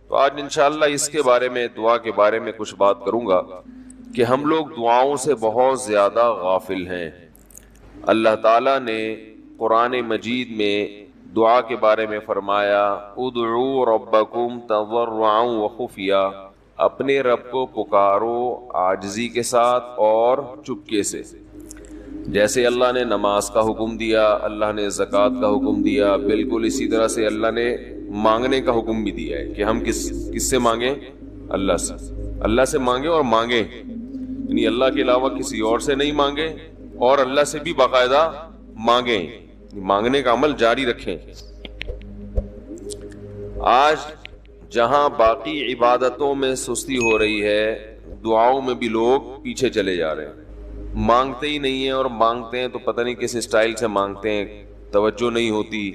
تو آج انشاءاللہ اس کے بارے میں، دعا کے بارے میں کچھ بات کروں گا کہ ہم لوگ دعاؤں سے بہت زیادہ غافل ہیں۔ اللہ تعالیٰ نے قرآن مجید میں دعا کے بارے میں فرمایا ادعوا ربکم تضرعا وخفیا، اپنے رب کو پکارو عاجزی کے ساتھ اور چپکے سے۔ جیسے اللہ نے نماز کا حکم دیا، اللہ نے زکوٰۃ کا حکم دیا، بالکل اسی طرح سے اللہ نے مانگنے کا حکم بھی دیا ہے کہ ہم کس سے مانگیں؟ اللہ سے۔ اللہ سے مانگیں اور مانگیں، یعنی اللہ کے علاوہ کسی اور سے نہیں مانگیں، اور اللہ سے بھی باقاعدہ مانگیں، مانگنے کا عمل جاری رکھیں۔ آج جہاں باقی عبادتوں میں سستی ہو رہی ہے، دعاؤں میں بھی لوگ پیچھے چلے جا رہے ہیں، مانگتے ہی نہیں ہیں، اور مانگتے ہیں تو پتہ نہیں کس اسٹائل سے مانگتے ہیں، توجہ نہیں ہوتی۔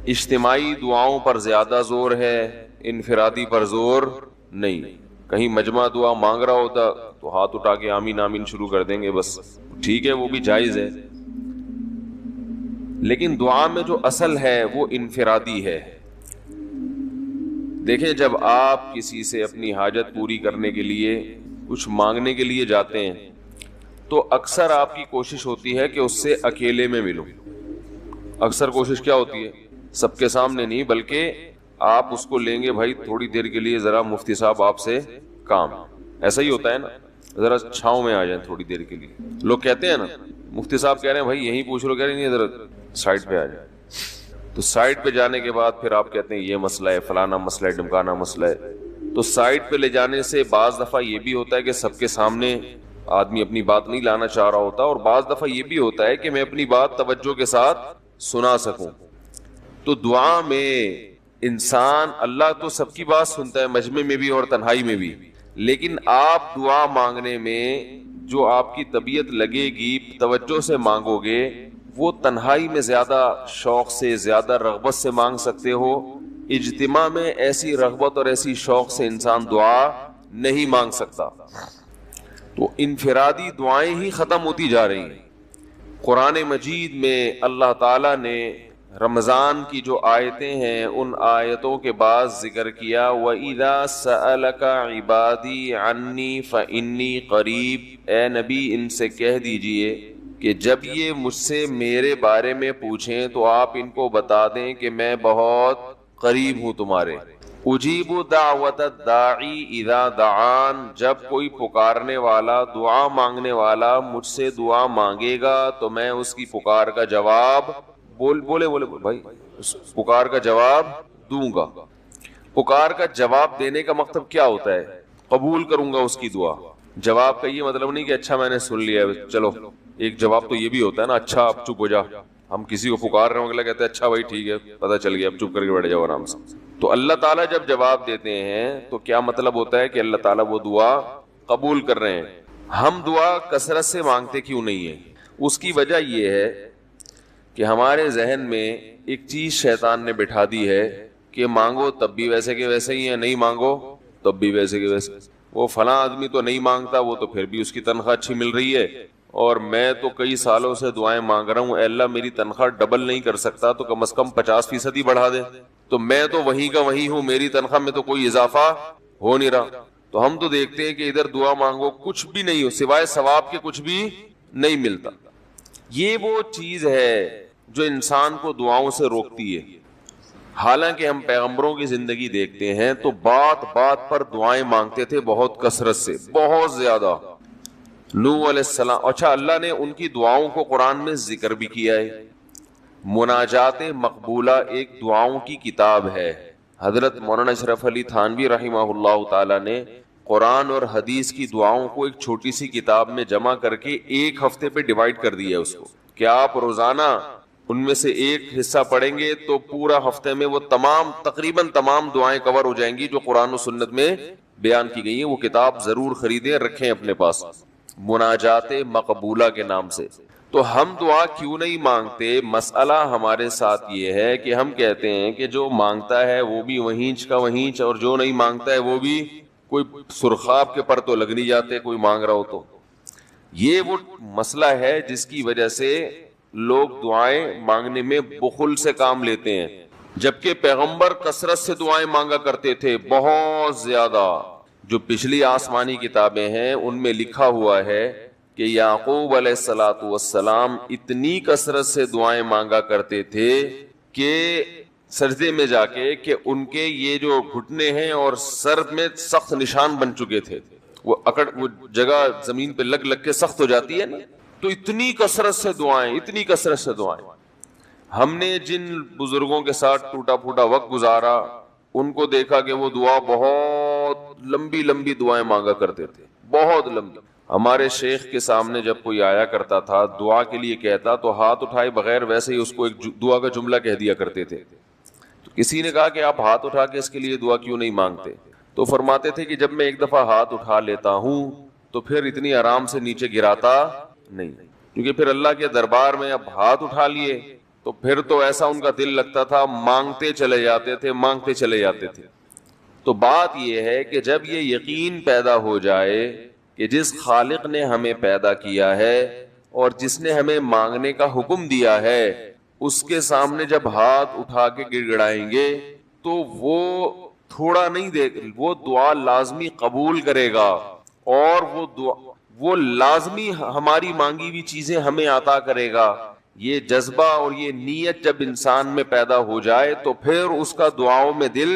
اجتماعی دعاؤں پر زیادہ زور ہے، انفرادی پر زور نہیں۔ کہیں مجمع دعا مانگ رہا ہوتا تو ہاتھ اٹھا کے آمین آمین شروع کر دیں گے، بس ٹھیک ہے، وہ بھی جائز ہے، لیکن دعا میں جو اصل ہے وہ انفرادی ہے۔ دیکھیں، جب آپ کسی سے اپنی حاجت پوری کرنے کے لیے، کچھ مانگنے کے لیے جاتے ہیں تو اکثر آپ کی کوشش ہوتی ہے کہ اس سے اکیلے میں ملو۔ اکثر کوشش کیا ہوتی ہے؟ سب کے سامنے نہیں، بلکہ آپ اس کو لیں گے، بھائی تھوڑی دیر کے لیے ذرا مفتی صاحب آپ سے کام، ایسا ہی ہوتا ہے نا، ذرا چھاؤں میں آ جائیں تھوڑی دیر کے لیے۔ لوگ کہتے ہیں نا، مفتی صاحب کہہ رہے ہیں بھائی یہیں پوچھ لو، کہہ رہے نہیں ذرا سائڈ پہ آ جائیں۔ تو سائڈ پہ جانے کے بعد پھر آپ کہتے ہیں یہ مسئلہ ہے، فلانا مسئلہ ہے، ڈمکانا مسئلہ ہے۔ تو سائڈ پہ لے جانے سے بعض دفعہ یہ بھی ہوتا ہے کہ سب کے سامنے آدمی اپنی بات نہیں لانا چاہ رہا ہوتا، اور بعض دفعہ یہ بھی ہوتا ہے کہ میں اپنی بات توجہ کے ساتھ سنا سکوں۔ تو دعا میں انسان، اللہ تو سب کی بات سنتا ہے، مجمع میں بھی اور تنہائی میں بھی، لیکن آپ دعا مانگنے میں جو آپ کی طبیعت لگے گی، توجہ سے مانگو گے، وہ تنہائی میں زیادہ شوق سے، زیادہ رغبت سے مانگ سکتے ہو۔ اجتماع میں ایسی رغبت اور ایسی شوق سے انسان دعا نہیں مانگ سکتا۔ تو انفرادی دعائیں ہی ختم ہوتی جا رہی ہیں۔ قرآن مجید میں اللہ تعالیٰ نے رمضان کی جو آیتیں ہیں ان آیتوں کے بعد ذکر کیا وَإِذَا سَأَلَكَ عِبَادِي عَنِّي فَإِنِّي قَرِيب، اے نبی ان سے کہہ دیجئے کہ جب یہ مجھ سے میرے بارے میں پوچھیں تو آپ ان کو بتا دیں کہ میں بہت قریب ہوں تمہارے۔ اجیب دعوت الداعی اذا دعان، جب کوئی پکارنے والا، دعا مانگنے والا مجھ سے دعا مانگے گا تو میں اس کی پکار کا جواب بولے بھائی، اس پکار کا جواب دوں گا۔ پکار کا جواب دینے کا مطلب کیا ہوتا ہے؟ قبول کروں گا اس کی دعا۔ جواب کا یہ مطلب نہیں کہ اچھا میں نے سن لیا ہے چلو، ایک جواب تو یہ بھی ہوتا ہے نا، اچھا اب چپ ہو جا۔ ہم کسی کو پکار رہے ہوں، اگلا کہتے ہیں اچھا بھائی ٹھیک ہے، پتہ چل گیا، اب چپ کر کے بیٹھ جاؤ آرام سے۔ تو اللہ تعالیٰ جب جواب دیتے ہیں تو کیا مطلب ہوتا ہے کہ اللہ تعالیٰ وہ دعا قبول کر رہے ہیں۔ ہم دعا کثرت سے مانگتے کیوں نہیں ہیں؟ اس کی وجہ یہ ہے کہ ہمارے ذہن میں ایک چیز شیطان نے بٹھا دی ہے کہ مانگو تب بھی ویسے کے ویسے ہی ہیں، نہیں مانگو تب بھی ویسے کے ویسے۔ وہ فلاں آدمی تو نہیں مانگتا، وہ تو پھر بھی اس کی تنخواہ اچھی مل رہی ہے، اور میں تو کئی سالوں سے دعائیں مانگ رہا ہوں، اے اللہ میری تنخواہ ڈبل نہیں کر سکتا تو کم از کم 50% ہی بڑھا دے، تو میں تو وہیں کا وہیں ہوں، میری تنخواہ میں تو کوئی اضافہ ہو نہیں رہا۔ تو ہم تو دیکھتے ہیں کہ ادھر دعا مانگو کچھ بھی نہیں ہو، سوائے ثواب کے کچھ بھی نہیں ملتا۔ یہ وہ چیز ہے جو انسان کو دعاؤں سے روکتی ہے۔ حالانکہ ہم پیغمبروں کی زندگی دیکھتے ہیں تو بات بات پر دعائیں مانگتے تھے، بہت کثرت سے، بہت زیادہ۔ نوح علیہ السلام، اچھا اللہ نے ان کی دعاؤں کو قرآن میں ذکر بھی کیا ہے۔ مناجات مقبولہ ایک دعاؤں کی کتاب ہے۔ حضرت مولانا اشرف علی تھانوی رحمہ اللہ تعالی نے قرآن اور حدیث کی دعاؤں کو ایک چھوٹی سی کتاب میں جمع کر کے ایک ہفتے پہ ڈیوائیڈ کر دیا ہے اس کو، کہ آپ روزانہ ان میں سے ایک حصہ پڑھیں گے تو پورا ہفتے میں وہ تقریباً تمام دعائیں کور ہو جائیں گی جو قرآن و سنت میں بیان کی گئی ہیں۔ وہ کتاب ضرور خریدیں، رکھیں اپنے پاس، مناجات مقبولہ کے نام سے۔ تو ہم دعا کیوں نہیں مانگتے؟ مسئلہ ہمارے ساتھ یہ ہے کہ ہم کہتے ہیں کہ جو مانگتا ہے وہ بھی وہینچ کا وہینچ، اور جو نہیں مانگتا ہے وہ بھی کوئی سرخاب کے پر تو لگ نہیں جاتے کوئی مانگ رہا ہو تو۔ یہ وہ مسئلہ ہے جس کی وجہ سے لوگ دعائیں مانگنے میں بخل سے کام لیتے ہیں۔ جبکہ پیغمبر کثرت سے دعائیں مانگا کرتے تھے، بہت زیادہ۔ جو پچھلی آسمانی کتابیں ہیں ان میں لکھا ہوا ہے کہ یعقوب علیہ الصلوۃ والسلام اتنی کثرت سے دعائیں مانگا کرتے تھے کہ سجدے میں جا کے کہ ان کے یہ جو گھٹنے ہیں اور سر میں سخت نشان بن چکے تھے، وہ جگہ زمین پہ لگ لگ کے سخت ہو جاتی ہے نا، تو اتنی کثرت سے دعائیں، اتنی کثرت سے دعائیں۔ ہم نے جن بزرگوں کے ساتھ ٹوٹا پھوٹا وقت گزارا ان کو دیکھا کہ وہ دعا بہت لمبی لمبی دعائیں مانگا کرتے تھے، بہت لمبی۔ ہمارے شیخ کے سامنے جب کوئی آیا کرتا تھا دعا کے لیے کہتا تو ہاتھ اٹھائے بغیر ویسے ہی اس کو ایک دعا کا جملہ کہہ دیا کرتے تھے۔ تو کسی نے کہا کہ آپ ہاتھ اٹھا کے اس کے لیے دعا کیوں نہیں مانگتے؟ تو فرماتے تھے کہ جب میں ایک دفعہ ہاتھ اٹھا لیتا ہوں تو پھر اتنی آرام سے نیچے گراتا نہیں، کیونکہ پھر اللہ کے دربار میں اب ہاتھ اٹھا لیے تو پھر تو ایسا ان کا دل لگتا تھا، مانگتے چلے جاتے تھے، مانگتے چلے جاتے تھے۔ تو بات یہ ہے کہ جب یہ یقین پیدا ہو جائے کہ جس خالق نے ہمیں پیدا کیا ہے اور جس نے ہمیں مانگنے کا حکم دیا ہے اس کے سامنے جب ہاتھ اٹھا کے گڑ گڑائیں گے تو وہ تھوڑا نہیں دے، وہ دعا لازمی قبول کرے گا، اور وہ لازمی ہماری مانگی ہوئی چیزیں ہمیں عطا کرے گا۔ یہ جذبہ اور یہ نیت جب انسان میں پیدا ہو جائے تو پھر اس کا دعاؤں میں دل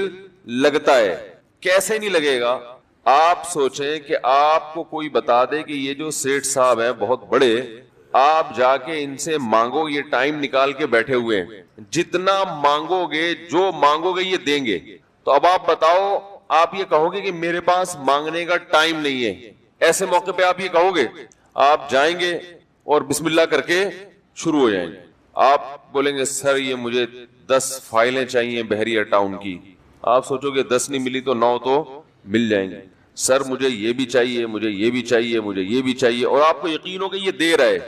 لگتا ہے۔ کیسے نہیں لگے گا؟ آپ سوچیں کہ آپ کو کوئی بتا دے کہ یہ جو سیٹھ صاحب ہیں بہت بڑے، آپ جا کے ان سے مانگو، یہ ٹائم نکال کے بیٹھے ہوئے ہیں، جتنا مانگو گے، جو مانگو گے یہ دیں گے، تو اب آپ بتاؤ، آپ یہ کہو گے کہ میرے پاس مانگنے کا ٹائم نہیں ہے؟ ایسے موقع پہ آپ یہ کہو گے؟ آپ جائیں گے اور بسم اللہ کر کے شروع ہو جائیں گے۔ آپ بولیں گے سر یہ مجھے 10 فائلیں چاہیے بحریہ ٹاؤن کی، آپ سوچو گے 10 نہیں ملی تو 9 تو مل جائیں گے۔ سر مجھے یہ بھی چاہیے، مجھے یہ بھی چاہیے، مجھے یہ بھی چاہیے، اور آپ کو یقین ہو کہ یہ دے رہے،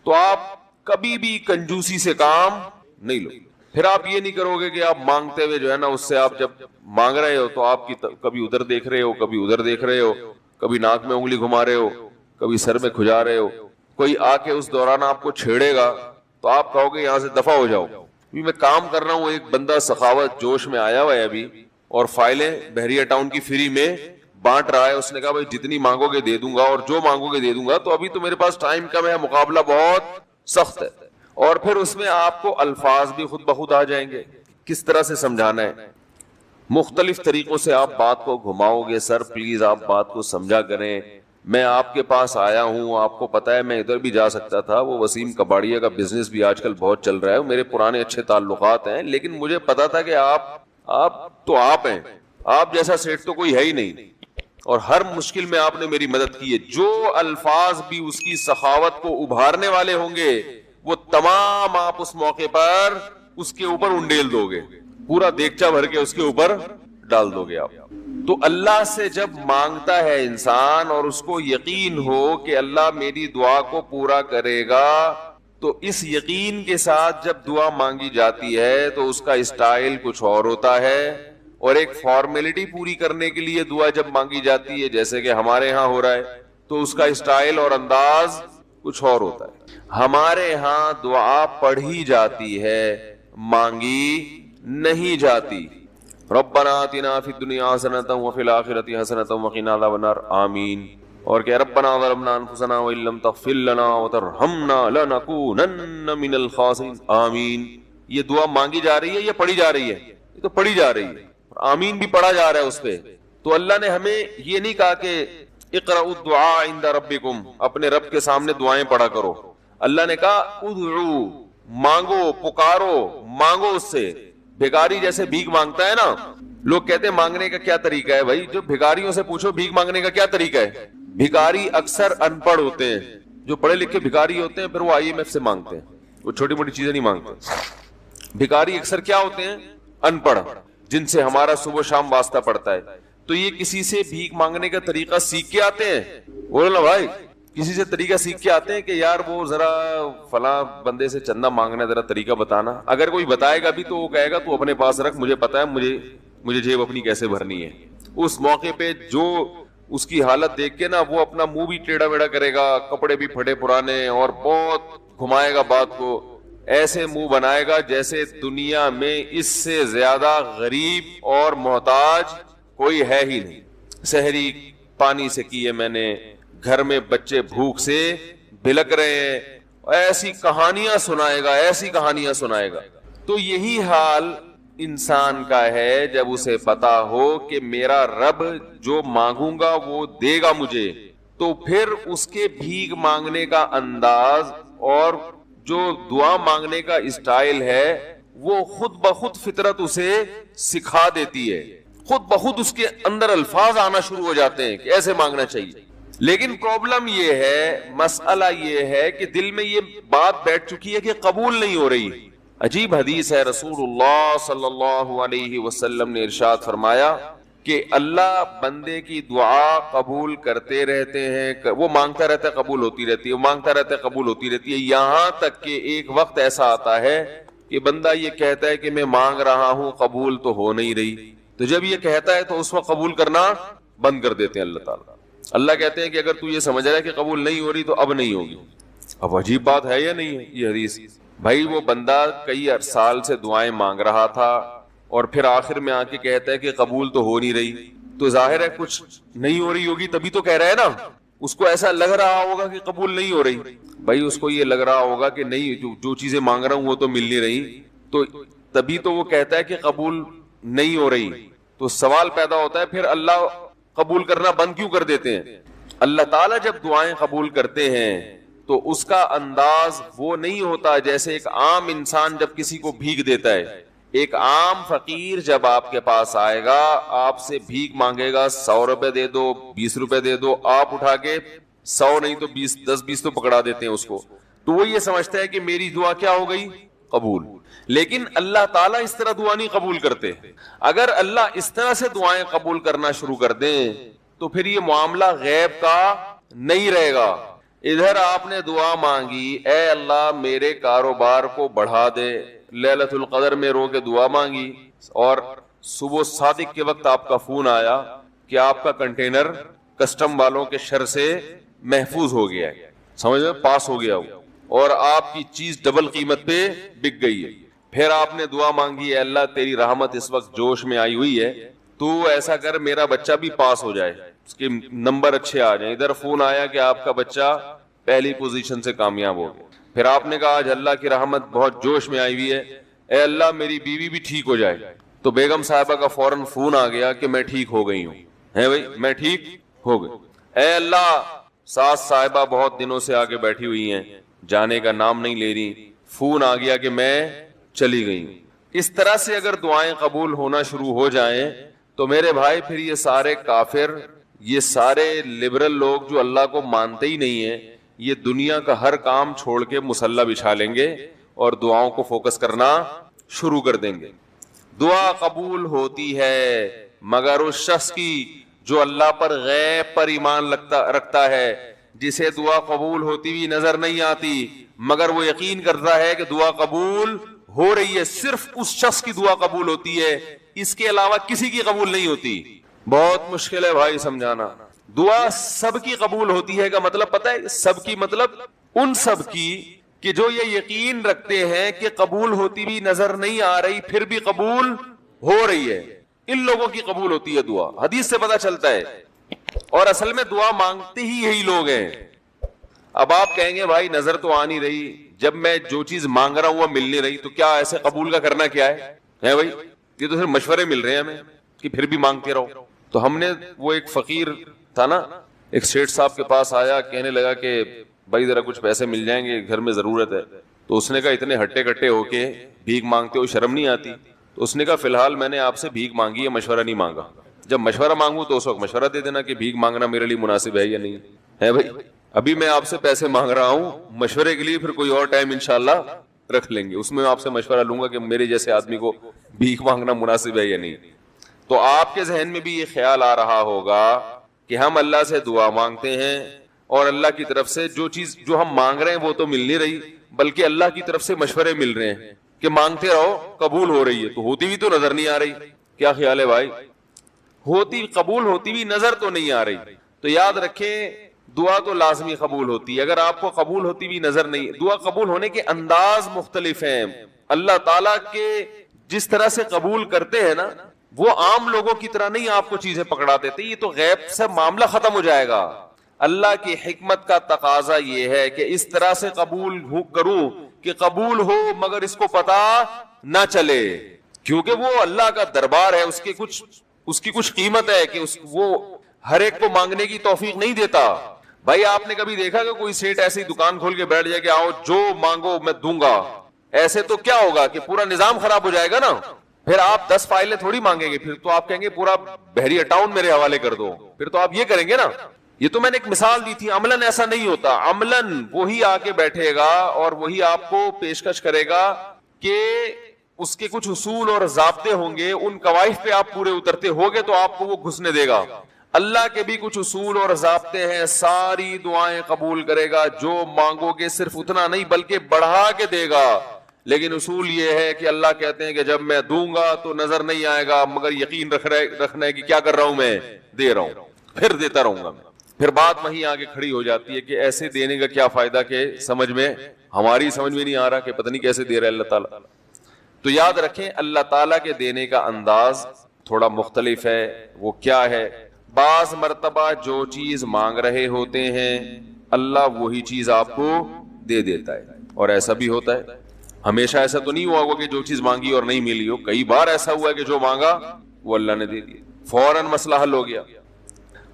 تو آپ کبھی بھی کنجوسی سے کام نہیں لو۔ پھر آپ یہ نہیں کرو گے کہ آپ مانگتے ہوئے جو ہے نا، اس سے آپ جب مانگ رہے ہو تو آپ کی کبھی ادھر دیکھ رہے ہو، کبھی ادھر دیکھ رہے ہو، کبھی ناک میں انگلی گھما رہے ہو، کبھی سر میں کھجا رہے ہو، کوئی آ کے اس دوران آپ کو چھیڑے گا تو آپ کہو گے یہاں سے دفع ہو جاؤ۔ ابھی میں کام کر رہا ہوں، ایک بندہ سخاوت جوش میں آیا ہوا ہے ابھی، اور فائلیں بحریہ ٹاؤن کی فری میں بانٹ رہا ہے۔ اس نے کہا بھائی جتنی مانگو گے دے دوں گا، اور جو مانگو گے دے دوں گا، تو ابھی تو میرے پاس ٹائم کم ہے، مقابلہ بہت سخت ہے۔ اور پھر اس میں آپ کو الفاظ بھی خود بخود آ جائیں گے، کس طرح سے سمجھانا ہے، مختلف طریقوں سے آپ بات کو گھماؤ گے۔ سر پلیز آپ بات کو سمجھا کریں، میں آپ کے پاس آیا ہوں، آپ کو پتا ہے میں ادھر بھی جا سکتا تھا، وہ وسیم کباڑیہ کا بزنس بھی آج کل بہت چل رہا ہے، میرے پرانے اچھے تعلقات ہیں، لیکن مجھے پتا تھا کہ آپ ہیں، آپ جیسا سیٹ تو کوئی ہے ہی نہیں، اور ہر مشکل میں آپ نے میری مدد کی ہے۔ جو الفاظ بھی اس کی سخاوت کو ابھارنے والے ہوں گے وہ تمام آپ اس موقع پر اس کے اوپر انڈیل دو گے، پورا دیگچا بھر کے اس کے اوپر ڈال دو گے آپ۔ تو اللہ سے جب مانگتا ہے انسان اور اس کو یقین ہو کہ اللہ میری دعا کو پورا کرے گا، تو اس یقین کے ساتھ جب دعا مانگی جاتی ہے تو اس کا اسٹائل کچھ اور ہوتا ہے، اور ایک فارمیلٹی پوری کرنے کے لیے دعا جب مانگی جاتی ہے جیسے کہ ہمارے ہاں ہو رہا ہے تو اس کا اسٹائل اور انداز کچھ اور ہوتا ہے۔ ہمارے ہاں دعا پڑھی جاتی ہے، مانگی نہیں جاتی۔ ربنا آتنا فی الدنیا حسنۃ وفی الآخرۃ حسنۃ وقنا عذاب النار، آمین۔ اور کہ ربنا ظلمنا انفسنا وان لم تغفر لنا وترحمنا لنکونن من الخاسرین، آمین۔ یہ دعا مانگی جا رہی ہے یا پڑھی جا رہی ہے؟ یہ تو پڑھی جا رہی ہے، آمین بھی پڑھا جا رہا ہے اس پہ۔ تو اللہ نے ہمیں یہ نہیں کہا کہ اقرؤوا الدعاء عند ربکم، اپنے رب کے سامنے دعائیں پڑھا کرو۔ اللہ نے کہا ادعو، مانگو، پکارو، مانگو اس سے۔ بھکاری جیسے بھیک مانگتا ہے نا، لوگ کہتے ہیں مانگنے کا کیا طریقہ ہے؟ بھائی جو بھکاریوں سے پوچھو بھیک مانگنے کا کیا طریقہ ہے۔ بھکاری اکثر ان پڑھ ہوتے ہیں، جو پڑھے لکھے بھکاری ہوتے ہیں پھر وہ IMF سے مانگتے ہیں، وہ چھوٹی موٹی چیزیں نہیں مانگتے۔ بھکاری اکثر کیا ہوتے ہیں؟ ان پڑھ، جن سے ہمارا صبح شام واسطہ پڑتا ہے۔ تو یہ کسی سے بھیک مانگنے کا طریقہ سیکھ کے آتے ہیں؟ بولو نا بھائی، کسی سے طریقہ سیکھ کے آتے ہیں کہ یار وہ ذرا فلاں بندے سے چندہ مانگنا ہے، ذرا طریقہ بتانا۔ اگر کوئی بتائے گا بھی تو وہ کہے گا تو اپنے پاس رکھ، مجھے پتا ہے مجھے جیب اپنی کیسے بھرنی ہے۔ اس موقع پہ جو اس کی حالت دیکھ کے نا وہ اپنا منہ بھی ٹیڑھا ویڑھا کرے گا، کپڑے بھی پھٹے پرانے، اور بہت گھمائے گا بات کو، ایسے منہ بنائے گا جیسے دنیا میں اس سے زیادہ غریب اور محتاج کوئی ہے ہی نہیں. سحری پانی سے کی ہے میں نے, گھر میں بچے بھوک سے بلک رہے ہیں, ایسی کہانیاں سنائے گا, ایسی کہانیاں سنائے گا. تو یہی حال انسان کا ہے جب اسے پتا ہو کہ میرا رب جو مانگوں گا وہ دے گا مجھے, تو پھر اس کے بھیک مانگنے کا انداز اور جو دعا مانگنے کا اسٹائل ہے وہ خود بخود فطرت اسے سکھا دیتی ہے, خود بخود اس کے اندر الفاظ آنا شروع ہو جاتے ہیں کہ ایسے مانگنا چاہیے. لیکن پرابلم یہ ہے, مسئلہ یہ ہے کہ دل میں یہ بات بیٹھ چکی ہے کہ قبول نہیں ہو رہی. عجیب حدیث ہے, رسول اللہ صلی اللہ علیہ وسلم نے ارشاد فرمایا کہ اللہ بندے کی دعا قبول کرتے رہتے ہیں, وہ مانگتا رہتا ہے قبول ہوتی رہتی ہے, وہ مانگتا رہتا ہے قبول ہوتی رہتی ہے, یہاں تک کہ ایک وقت ایسا آتا ہے کہ بندہ یہ کہتا ہے کہ میں مانگ رہا ہوں قبول تو ہو نہیں رہی, تو جب یہ کہتا ہے تو اس وقت قبول کرنا بند کر دیتے ہیں اللہ تعالیٰ. اللہ کہتے ہیں کہ اگر تو یہ سمجھ رہا ہے کہ قبول نہیں ہو رہی تو اب نہیں ہوگی. اب عجیب بات ہے یا نہیں ہے یہ حدیث؟ بھائی وہ بندہ کئی سال سے دعائیں مانگ رہا تھا اور پھر آخر میں آ کے کہتا ہے کہ قبول تو ہو نہیں رہی, تو ظاہر ہے کچھ نہیں ہو رہی ہوگی تبھی تو کہہ رہا ہے نا. اس کو ایسا لگ رہا ہوگا کہ قبول نہیں ہو رہی, بھائی اس کو یہ لگ رہا ہوگا کہ نہیں جو چیزیں مانگ رہا ہوں وہ تو مل نہیں رہی, تو تبھی تو وہ کہتا ہے کہ قبول نہیں ہو رہی. تو سوال پیدا ہوتا ہے پھر اللہ قبول کرنا بند کیوں کر دیتے ہیں؟ اللہ تعالیٰ جب دعائیں قبول کرتے ہیں تو اس کا انداز وہ نہیں ہوتا جیسے ایک عام انسان جب کسی کو بھیک دیتا ہے. ایک عام فقیر جب آپ کے پاس آئے گا, آپ سے بھیک مانگے گا, 100 روپے دے دو, 20 روپے دے دو, آپ اٹھا کے 100 نہیں تو 10-20 تو پکڑا دیتے ہیں اس کو, تو وہ یہ سمجھتا ہے کہ میری دعا کیا ہو گئی, قبول. لیکن اللہ تعالیٰ اس طرح دعا نہیں قبول کرتے. اگر اللہ اس طرح سے دعائیں قبول کرنا شروع کر دیں تو پھر یہ معاملہ غیب کا نہیں رہے گا. ادھر آپ نے دعا مانگی, اے اللہ میرے کاروبار کو بڑھا دے, لیلۃ القدر میں رو کے دعا مانگی, اور صبح صادق کے وقت آپ کا فون آیا کہ آپ کا کنٹینر کسٹم والوں کے شر سے محفوظ ہو گیا ہے, سمجھ میں پاس ہو گیا ہو, اور آپ کی چیز ڈبل قیمت پہ بک گئی ہے. پھر آپ نے دعا مانگی, اے اللہ تیری رحمت اس وقت جوش میں آئی ہوئی ہے, تو ایسا کر میرا بچہ بھی پاس ہو جائے, اس کے نمبر اچھے آ جائیں. ادھر فون آیا کہ آپ کا بچہ پہلی پوزیشن سے کامیاب ہو گیا. پھر آپ نے کہا آج اللہ کی رحمت بہت جوش میں آئی ہوئی ہے, اے اللہ میری بیوی بھی ٹھیک ہو جائے. تو بیگم صاحبہ کا فوراً فون آ گیا کہ میں ٹھیک ہو گئی ہوں, ہے بھائی میں ٹھیک ہو گئی. اے اللہ ساس صاحبہ بہت دنوں سے آگے بیٹھی ہوئی ہیں, جانے کا نام نہیں لے رہی, فون آ گیا کہ میں چلی گئی. اس طرح سے اگر دعائیں قبول ہونا شروع ہو جائیں تو میرے بھائی پھر یہ سارے کافر, یہ سارے لبرل لوگ جو اللہ کو مانتے ہی نہیں ہیں, یہ دنیا کا ہر کام چھوڑ کے مصلی بچھا لیں گے اور دعاؤں کو فوکس کرنا شروع کر دیں گے. دعا قبول ہوتی ہے مگر اس شخص کی جو اللہ پر غیب پر ایمان رکھتا ہے, جسے دعا قبول ہوتی ہوئی نظر نہیں آتی مگر وہ یقین کرتا ہے کہ دعا قبول ہو رہی ہے. صرف اس شخص کی دعا قبول ہوتی ہے, اس کے علاوہ کسی کی قبول نہیں ہوتی. بہت مشکل ہے بھائی سمجھانا. دعا سب کی قبول ہوتی ہے کا مطلب پتہ ہے, سب کی مطلب ان سب کی کہ جو یہ یقین رکھتے ہیں کہ قبول ہوتی بھی نظر نہیں آ رہی پھر بھی قبول ہو رہی ہے, ان لوگوں کی قبول ہوتی ہے دعا. حدیث سے پتہ چلتا ہے, اور اصل میں دعا مانگتے ہی یہی لوگ ہیں. اب آپ کہیں گے بھائی نظر تو آ نہیں رہی, جب میں جو چیز مانگ رہا ہوں وہ مل نہیں رہی, تو کیا ایسے قبول کا کرنا کیا ہے بھائی؟ یہ تو صرف مشورے مل رہے ہیں ہمیں کہ پھر بھی مانگتے رہو. تو ہم نے, وہ ایک فقیر تھا نا, ایک سیٹھ صاحب کے پاس آیا, کہنے لگا کہ بھائی ذرا کچھ پیسے مل جائیں گے, گھر میں ضرورت ہے. تو اس نے کہا اتنے ہٹے کٹے ہو کے بھیک مانگتے ہو, شرم نہیں آتی؟ تو اس نے کہا فی الحال میں نے آپ سے بھیک مانگی ہے, مشورہ نہیں مانگا. جب مشورہ مانگوں تو اس وقت مشورہ دے دینا کہ بھیک مانگنا میرے لیے مناسب ہے یا نہیں ہے بھائی. ابھی میں آپ سے پیسے مانگ رہا ہوں, مشورے کے لیے پھر کوئی اور ٹائم انشاءاللہ رکھ لیں گے, اس میں آپ سے مشورہ لوں گا کہ میرے جیسے آدمی کو بھیک مانگنا مناسب ہے یا نہیں. تو آپ کے ذہن میں بھی یہ خیال آ رہا ہوگا کہ ہم اللہ سے دعا مانگتے ہیں اور اللہ کی طرف سے جو چیز جو ہم مانگ رہے ہیں وہ تو مل نہیں رہی, بلکہ اللہ کی طرف سے مشورے مل رہے ہیں کہ مانگتے رہو قبول ہو رہی ہے, تو ہوتی بھی تو نظر نہیں آ رہی. کیا خیال ہے بھائی؟ ہوتی قبول ہوتی بھی نظر تو نہیں آ رہی. تو یاد رکھیں دعا تو لازمی قبول ہوتی ہے. اگر آپ کو قبول ہوتی ہوئی نظر نہیں, دعا قبول ہونے کے انداز مختلف ہیں. اللہ تعالیٰ کے جس طرح سے قبول کرتے ہیں نا, وہ عام لوگوں کی طرح نہیں آپ کو چیزیں پکڑا دیتے. یہ تو غیب سے معاملہ ختم ہو جائے گا. اللہ کی حکمت کا تقاضا یہ ہے کہ اس طرح سے قبول کروں کہ قبول ہو مگر اس کو پتا نہ چلے, کیونکہ وہ اللہ کا دربار ہے, اس کی کچھ قیمت ہے کہ وہ ہر ایک کو مانگنے کی توفیق نہیں دیتا. بھائی آپ نے کبھی دیکھا کہ کوئی سیٹ ایسی دکان کھول کے بیٹھ جائے کہ آؤ جو مانگو میں دوں گا؟ ایسے تو کیا ہوگا کہ پورا نظام خراب ہو جائے گا نا. پھر آپ 10 فائلیں تھوڑی مانگیں گے, پھر تو آپ کہیں گے پورا بحریہ ٹاؤن میرے حوالے کر دو, پھر تو آپ یہ کریں گے نا. یہ تو میں نے ایک مثال دی تھی. عملاً ایسا نہیں ہوتا. عملاً وہی آ کے بیٹھے گا اور وہی آپ کو پیشکش کرے گا کہ اس کے کچھ اصول اور ضابطے ہوں گے, ان قواعد پہ آپ پورے اترتے ہوگے تو آپ کو وہ گھسنے دے گا. اللہ کے بھی کچھ اصول اور ضابطے ہیں, ساری دعائیں قبول کرے گا, جو مانگو گے صرف اتنا نہیں بلکہ بڑھا کے دے گا. لیکن اصول یہ ہے کہ اللہ کہتے ہیں کہ جب میں دوں گا تو نظر نہیں آئے گا, مگر یقین رکھنا ہے کہ کیا کر رہا ہوں, میں دے رہا ہوں, پھر دیتا رہوں گا. پھر بات وہیں آگے کھڑی ہو جاتی ہے کہ ایسے دینے کا کیا فائدہ کہ ہماری سمجھ میں نہیں آ رہا کہ پتہ نہیں کیسے دے رہا ہے اللہ تعالیٰ. تو یاد رکھیں اللہ تعالیٰ کے دینے کا انداز تھوڑا مختلف ہے. وہ کیا ہے؟ بعض مرتبہ جو چیز مانگ رہے ہوتے ہیں اللہ وہی چیز آپ کو دے دیتا ہے, اور ایسا بھی ہوتا ہے. ہمیشہ ایسا تو نہیں ہوا ہوگا کہ جو چیز مانگی اور نہیں ملی ہو. کئی بار ایسا ہوا ہے کہ جو مانگا وہ اللہ نے دے دیا, فوراً مسئلہ حل ہو گیا.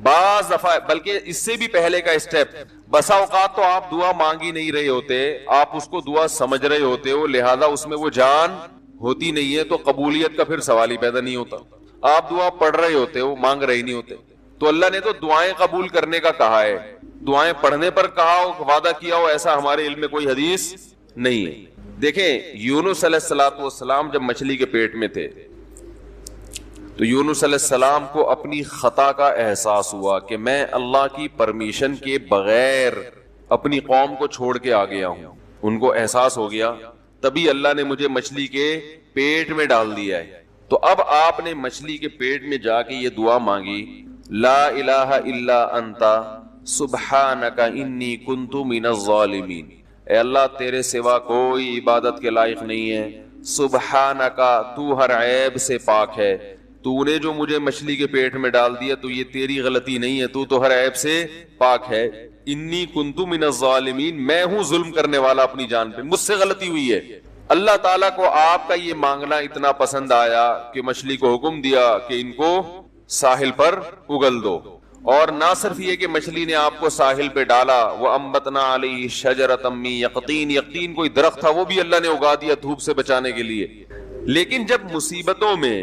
بعض دفعہ بلکہ اس سے بھی پہلے کا اسٹیپ, بسا اوقات تو آپ دعا مانگ ہی نہیں رہے ہوتے, آپ اس کو دعا سمجھ رہے ہوتے ہو, لہذا اس میں وہ جان ہوتی نہیں ہے, تو قبولیت کا پھر سوال ہی پیدا نہیں ہوتا. آپ دعا پڑھ رہے ہوتے ہو, مانگ رہے نہیں ہوتے. تو اللہ نے تو دعائیں قبول کرنے کا کہا ہے, دعائیں پڑھنے پر کہا ہو, وعدہ کیا ہو, ایسا ہمارے علم میں کوئی حدیث نہیں ہے. دیکھیں یونس علیہ السلام جب مچھلی کے پیٹ میں تھے تو یونس علیہ السلام کو اپنی خطا کا احساس ہوا کہ میں اللہ کی پرمیشن کے بغیر اپنی قوم کو چھوڑ کے آ گیا ہوں. ان کو احساس ہو گیا, تبھی اللہ نے مجھے مچھلی کے پیٹ میں ڈال دیا ہے. تو اب آپ نے مچھلی کے پیٹ میں جا کے یہ دعا مانگی, لا الہ الا انت سبحانک انی کنت من الظالمین. اے اللہ تیرے سوا کوئی عبادت کے لائق نہیں ہے, سبحانک تو ہر عیب سے پاک ہے, تو نے جو مجھے مچھلی کے پیٹ میں ڈال دیا تو یہ تیری غلطی نہیں ہے, تو ہر عیب سے پاک ہے. انی کنت من الظالمین, میں ہوں ظلم کرنے والا اپنی جان پہ, مجھ سے غلطی ہوئی ہے. اللہ تعالیٰ کو آپ کا یہ مانگنا اتنا پسند آیا کہ مچھلی کو حکم دیا کہ ان کو ساحل پر اگل دو. اور نہ صرف یہ کہ مچھلی نے آپ کو ساحل پہ ڈالا, وَأَنبَتْنَا عَلَيْهِ شَجَرَةً مِّن يَقْطِينٍ, یقطین کوئی درخت تھا وہ بھی اللہ نے اگا دیا دھوپ سے بچانے کے لیے. لیکن جب مصیبتوں میں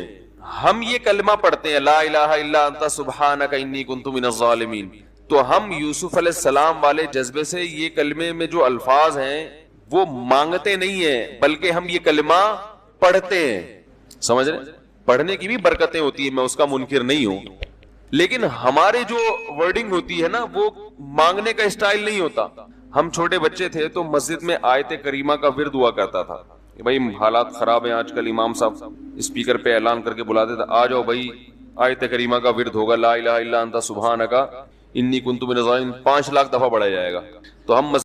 ہم یہ کلمہ پڑھتے ہیں لا الہ الا انت سبحانک انی کنت من الظالمین, تو ہم یوسف علیہ السلام والے جذبے سے یہ کلمے میں جو الفاظ ہیں وہ مانگتے نہیں ہیں بلکہ ہم یہ کلمہ پڑھتے ہیں. سمجھ رہے ہیں؟ پڑھنے کی بھی برکتیں ہوتی ہیں, میں اس کا منکر نہیں ہوں, لیکن ہمارے جو ورڈنگ ہوتی ہے نا وہ مانگنے کا اسٹائل نہیں ہوتا. ہم چھوٹے بچے تھے تو مسجد میں آیت کریمہ کا ورد ہوا کرتا تھا کہ بھائی حالات خراب ہیں آج کل, امام صاحب اسپیکر پہ اعلان کر کے بلاتے تھے, آ جاؤ بھائی آیت کریمہ کا ورد ہوگا, لا الہ الا انت سبحانک انی کنت من الظالمین, 5 لاکھ دفعہ پڑھا جائے گا. تو ہم